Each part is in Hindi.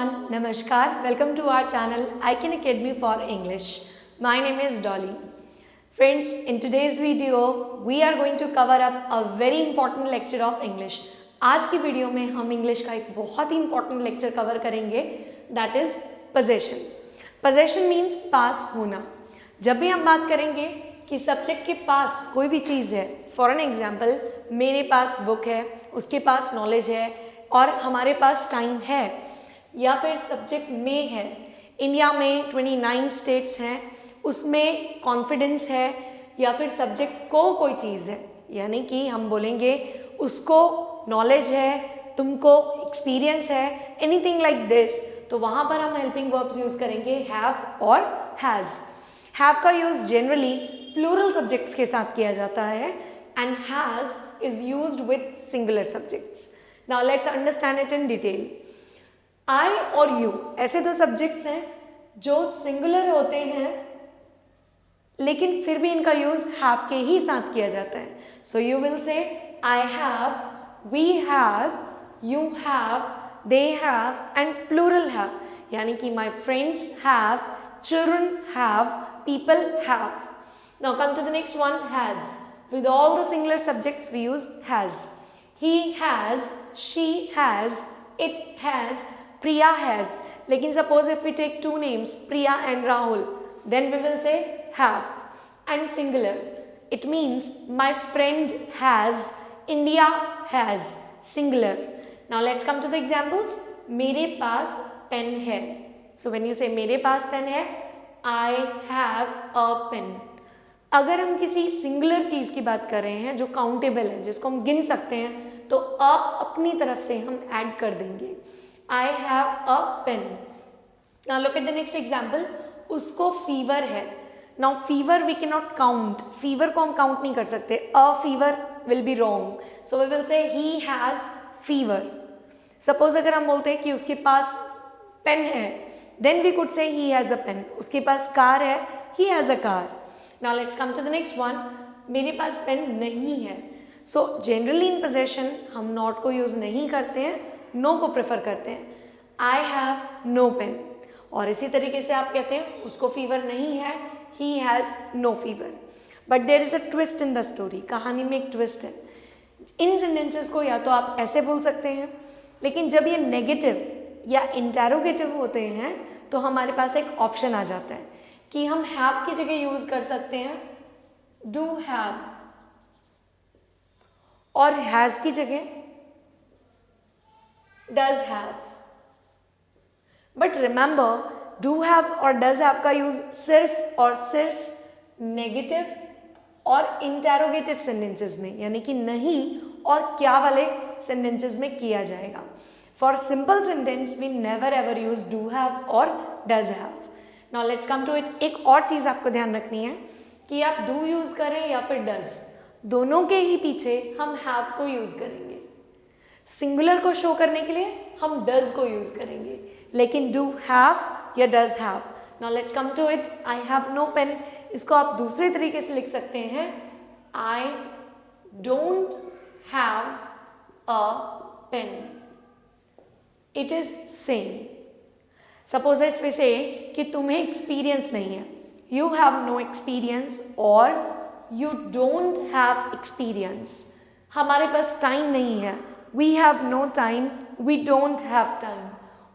everyone, Namaskar. Welcome to our channel Icon Academy for English. My name is Dolly. Friends, in today's video, we are going to cover up a very important lecture of English. आज की वीडियो में हम इंग्लिश का एक बहुत ही इंपॉर्टेंट लेक्चर कवर करेंगे, that is possession. Possession means पास होना. जब भी हम बात करेंगे कि सब्जेक्ट के पास कोई भी चीज़ है, फॉर एन एग्जाम्पल मेरे पास बुक है, उसके पास नॉलेज है और हमारे पास टाइम है, या फिर सब्जेक्ट में है, इंडिया में 29 स्टेट्स हैं, उसमें कॉन्फिडेंस है, या फिर सब्जेक्ट को कोई चीज़ है, यानी कि हम बोलेंगे उसको नॉलेज है, तुमको एक्सपीरियंस है, एनीथिंग लाइक दिस, तो वहाँ पर हम हेल्पिंग वर्ब्स यूज़ करेंगे हैव और हैज़. हैव का यूज़ जनरली प्लूरल सब्जेक्ट्स के साथ किया जाता है and has is used with singular subjects. Now let's understand it in detail. I और यू ऐसे दो सब्जेक्ट्स हैं जो सिंगुलर होते हैं, लेकिन फिर भी इनका यूज हैव के ही साथ किया जाता है. सो you will say I have, we have, you have, they have and plural have, यानी कि my friends have, children have, people have. Now come to the next one, has. With all the singular subjects we use has. He has, she has, it has, Priya has. लेकिन suppose if we take two names, Priya and Rahul, then we will say have. And singular, it means my friend has, India has. Singular. Now let's come to the examples. मेरे पास पेन है. So when you say मेरे पास पेन है, I have a pen. अगर हम किसी सिंगुलर चीज़ की बात कर रहे हैं जो काउंटेबल है, जिसको हम गिन सकते हैं, तो अ अपनी तरफ से हम ऐड कर देंगे. I have a pen. Now look at the next example. उसको फीवर है. Now fever we can not count. Fever को हम काउंट नहीं कर सकते. A fever will be wrong. So we will say he has fever. Suppose अगर हम बोलते हैं कि उसके पास पेन है, then we could say he has a pen. उसके पास कार है, he has a car. Now let's come to the next one. मेरे पास पेन नहीं है. सो जनरली इन पोजेशन हम नॉट को यूज़ नहीं करते हैं, नो को प्रेफर करते हैं. I have no pen. और इसी तरीके से आप कहते हैं उसको फीवर नहीं है, he has no fever. But there is a twist in the story. कहानी में एक ट्विस्ट है. इन सेंटेंसेस को या तो आप ऐसे बोल सकते हैं, लेकिन जब ये नेगेटिव या इंटेरोगेटिव होते हैं तो हमारे पास एक ऑप्शन आ जाता है कि हम हैव की जगह यूज़ कर सकते हैं डू हैव, और हैज की जगह does have. But remember, do have और डज हैव का यूज सिर्फ और सिर्फ नेगेटिव और इंटेरोगेटिव सेंटेंसेस में, यानी कि नहीं और क्या वाले सेंटेंसेस में किया जाएगा. For simple sentence we never ever use do have और does have. Now let's come to it. एक और चीज़ आपको ध्यान रखनी है कि आप डू यूज करें या फिर डज, दोनों के ही पीछे हम हैव को यूज़ करेंगे. सिंगुलर को शो करने के लिए हम डज को यूज़ करेंगे, लेकिन डू हैव या does have. Now let's come to it. I have no pen, इसको आप दूसरे तरीके से लिख सकते हैं. I don't have a pen. It is same. Suppose if we say कि तुम्हें एक्सपीरियंस नहीं है, यू हैव नो एक्सपीरियंस और यू डोंट हैव एक्सपीरियंस. हमारे पास टाइम नहीं है, we have no time, we don't have time.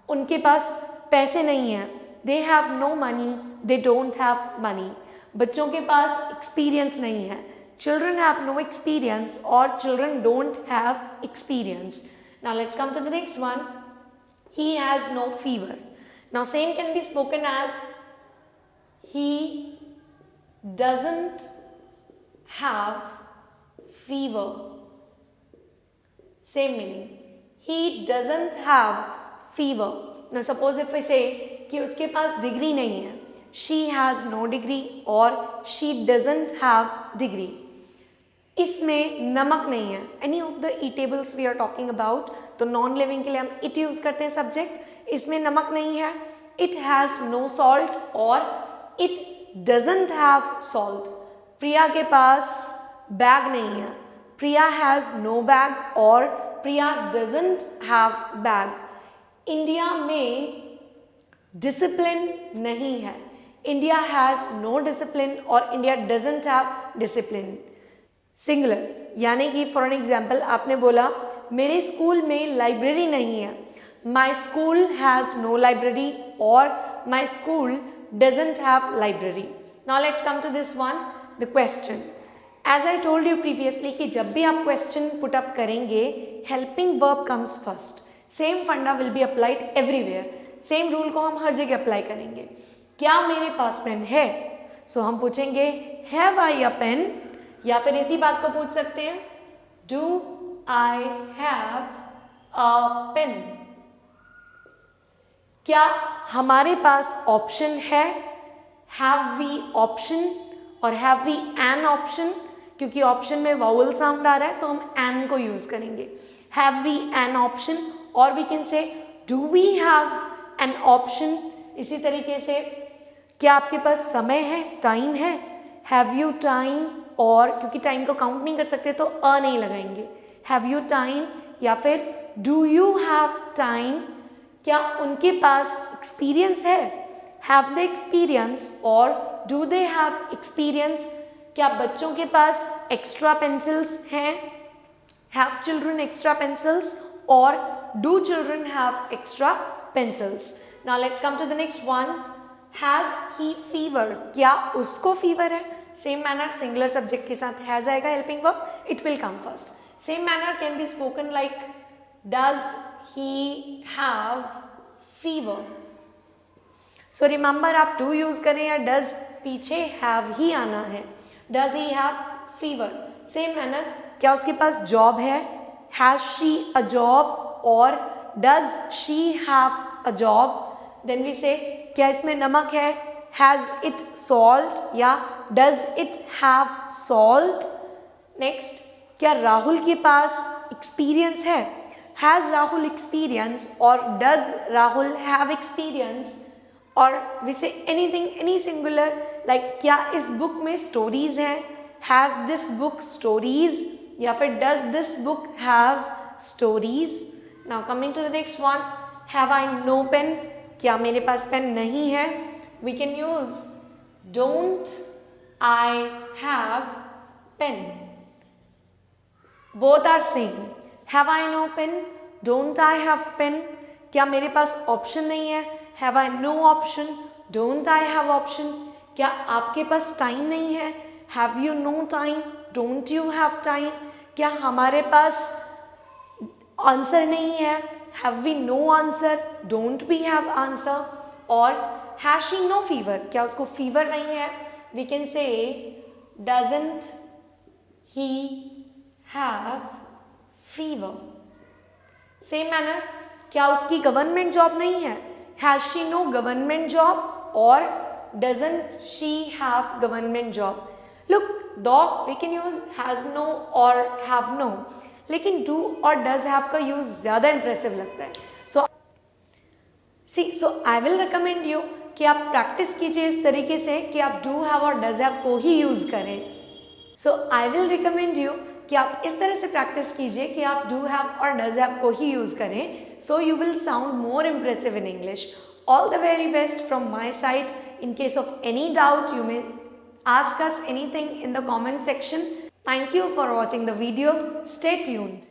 उनके पास पैसे नहीं हैं, दे have no money, they don't have money. बच्चों के पास एक्सपीरियंस नहीं है, चिल्ड्रन हैव नो एक्सपीरियंस और children don't have experience. Now let's come to the next one. He has no fever. Now same can be spoken as he doesn't have fever. Same meaning. He doesn't have fever. Now suppose if we say कि उसके पास डिग्री नहीं है, she has no degree और she doesn't have degree. इसमें नमक नहीं है. Any of the eatables we are talking about, तो नॉन लिविंग के लिए हम it यूज करते हैं सब्जेक्ट. इसमें नमक नहीं है. It has no salt और it doesn't have salt. प्रिया के पास बैग नहीं है. प्रिया हैज़ नो बैग और प्रिया डजंट हैव बैग. इंडिया में डिसिप्लिन नहीं है, इंडिया हैज़ नो डिसिप्लिन और India doesn't have discipline. Singular, यानी कि फॉर एन एग्जाम्पल आपने बोला मेरे स्कूल में लाइब्रेरी नहीं है, my school has no library और my school doesn't have library. Now let's come to this one, the question. As I told you previously कि जब भी आप क्वेश्चन पुट अप करेंगे helping verb comes first. Same funda will be applied everywhere, same rule को हम हर जगह अप्लाई करेंगे। क्या मेरे पास पेन है, सो हम पूछेंगे हैव आई अ पेन, या फिर इसी बात को पूछ सकते हैं do I have a pen. क्या हमारे पास ऑप्शन है, हैव वी ऑप्शन और हैव वी एन ऑप्शन, क्योंकि ऑप्शन में वाउल साउंड आ रहा है तो हम एन को यूज करेंगे। हैव वी एन ऑप्शन, और we can say do we have an option. इसी तरीके से क्या आपके पास समय है, टाइम है, हैव यू टाइम, और क्योंकि टाइम को काउंट नहीं कर सकते तो अ नहीं लगाएंगे, हैव यू टाइम, या फिर डू यू हैव टाइम। क्या उनके पास एक्सपीरियंस है, हैव दे एक्सपीरियंस और डू दे हैव एक्सपीरियंस। क्या बच्चों के पास एक्स्ट्रा पेंसिल्स हैं, हैव चिल्ड्रन एक्स्ट्रा पेंसिल्स और do children have extra pencils. Now let's come to the next one, has he fever, क्या उसको फीवर है। सेम मैनर सिंगुलर सब्जेक्ट के साथ हैज आएगा, helping verb, it will come first. Same manner can be spoken like does he have fever. So remember आप टू यूज करें या डज पीछे हैव ही आना है, does he have fever. Same manner क्या उसके पास जॉब है, हैज शी अ जॉब और does she have a job. Then we say क्या इसमें नमक है, हैज इट सॉल्ट या does it have salt. Next, क्या राहुल के पास एक्सपीरियंस है, हैज राहुल एक्सपीरियंस और डज राहुल हैव एक्सपीरियंस। और we say anything, any singular like क्या इस बुक में स्टोरीज हैं, हैज दिस बुक स्टोरीज, या फिर does this book have stories. Now coming to the next one, have I no pen, क्या मेरे पास पेन नहीं है। We can use don't I have pen, both are same. Have I no pen, don't I have pen. क्या मेरे पास ऑप्शन नहीं है, have I no option, don't I have option. क्या आपके पास टाइम नहीं है, have you no time, don't you have time. क्या हमारे पास आंसर नहीं है, have we no answer, don't we have answer. और हैज शी नो फीवर, क्या उसको फीवर नहीं है, we can say doesn't he have fever. Same manner, क्या उसकी गवर्नमेंट जॉब नहीं है, has she no government job और doesn't she have government job. Look though we can use has no और हैव नो, लेकिन डू और डज हैव का यूज ज्यादा इंप्रेसिव लगता है। सो आई विल रिकमेंड यू कि आप प्रैक्टिस कीजिए इस तरीके से कि आप डू हैव और डज हैव को ही यूज करें। सो आई विल रिकमेंड यू कि आप इस तरह से प्रैक्टिस कीजिए कि आप डू हैव और डज हैव को ही यूज करें, सो you will sound more impressive in English. All the very best from my side. In case of any doubt, you may ask us anything in the comment section. Thank you for watching the video. Stay tuned.